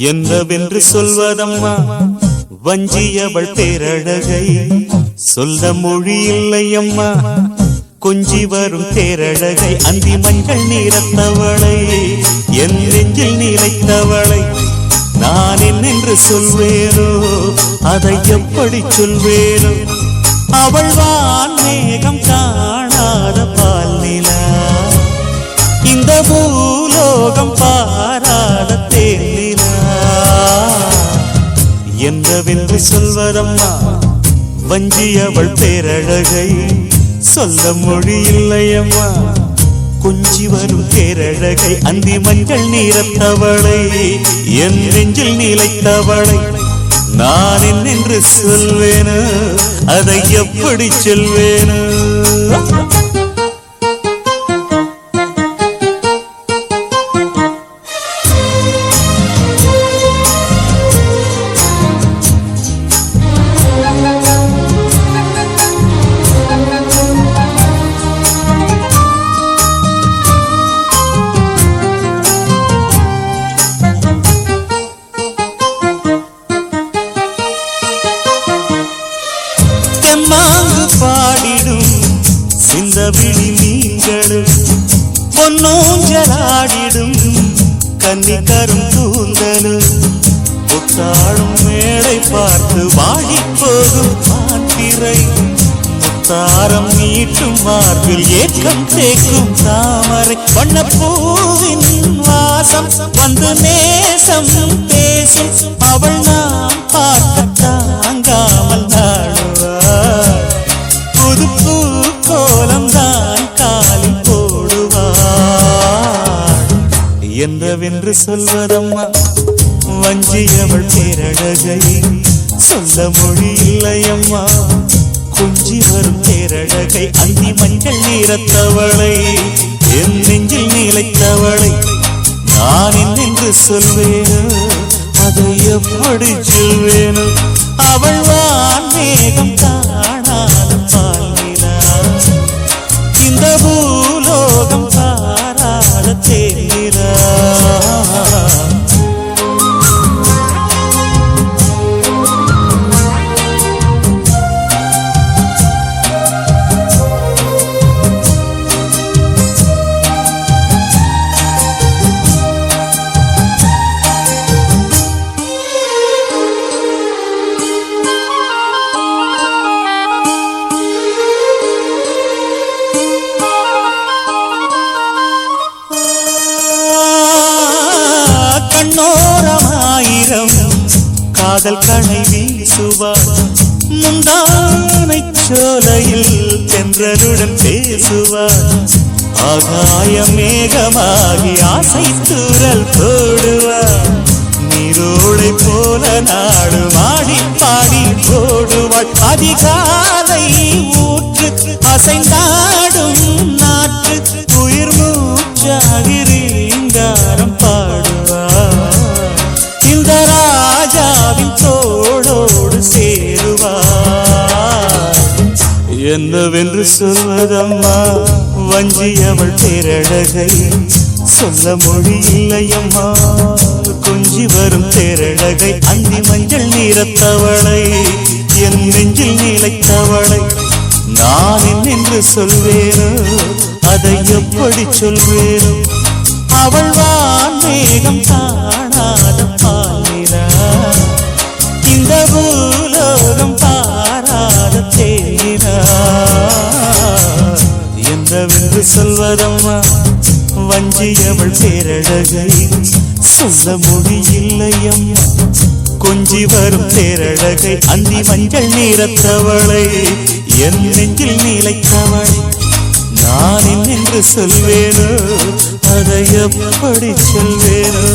என்னவென்று சொல்வதம்மா வஞ்சியவள் பேரழகை சொல்ல மொழி இல்லையம்மா கொஞ்சி வரும் பேரழகை அந்தி மஞ்சள் நீரத்தவளை என் நெஞ்சில் நீரைத்தவளை நான் என்னென்று சொல்வேனோ அதை எப்படி சொல்வேனோ அவள் வான் மேகம் காணாத பால் நிலா இந்த பூலோகம் பாராத தேனிலா என்னவென்று சொல்வதம்மா வஞ்சியவள் பேரழகை சொல்ல மொழி இல்லையம்மா கொஞ்சி வரும் பேரழகை அந்தி மஞ்சள் நீரத்தவளை என் நெஞ்சில் நீலைத்தவளை நான் என்னென்று சொல்வேனோ அதை எப்படி சொல்வேனோ பாடிடும் சிந்தவிழி மீன்களும் பொன்னோஞ்சலாடிடும் கன்னிக்கரும் கூந்தலும் புத்தாளும் மேடை பார்த்து வாடி போகும் மாத்திரை முத்தாரம் நீட்டும் மார்பில் ஏக்கம் தேக்கும் தாமரை வண்ணப்பூவின் வாசம் வந்து நேசம் பேசும் அவள் நாம் பார்க்க தாங்காமல் நாடுவாள் புதுப்பூ கோலம் தான் காலில் போடுவாள் என்னவென்று சொல்வதம்மா வஞ்சியவள் பேரழகை சொல்ல மொழி இல்லையம்மா கொஞ்சி வரும் பேரழகை அந்தி மஞ்சள் நீரத்தவளை என் நெஞ்சில் நீலைத்தவளை நான் என்னென்று சொல்வேனோ அதை எப்படி சொல்வேனோ அவள் வான் மேகம் காணாத பால் நிலா இந்த பூலோகம் பாராத தேனிலா கண்ணோரமாயிரம் காதல் கணை வீசுவார் முந்தானை சோலையில் தென்றலுடன் பேசுவார் ஆகாய மேகமாகி ஆசை தூரல் போடுவார் நீரோடை போல நாடு மாடி பாடி போடுவாள் அதிகாலை ஊற்று அசைந்தாடும் நாற்று உயிர் மூச்சாகி ரீங்காரம் பாடுவார் இந்த ராஜாவின் தோளோடு சேருவார் என்னவென்று சொல்வதம்மா வஞ்சியவள் பேரழகை சொல்ல மொழி இல்லையம்மா கொஞ்சி வரும் பேரழகை அந்தி மஞ்சள் நீரத்தவளை என் நெஞ்சில் நீலைத்தவளை நான் என்னென்று சொல்வேனோ அதை எப்படி சொல்வேனோ அவள் வான் மேகம் காணாத பால் நிலா இந்த பூலோகம் பாராத தேனிலா என்னவென்று சொல்வதம்மா வஞ்சியவள் பேரழகை சொல்ல மொழி இல்லையம்மா கொஞ்சி வரும் பேரழகை அந்தி மஞ்சள் நீரத்தவளை என் நெஞ்சில் நீலைத்தவளை நான் என்னென்று சொல்வேனோ அதை எப்படி சொல்வேனோ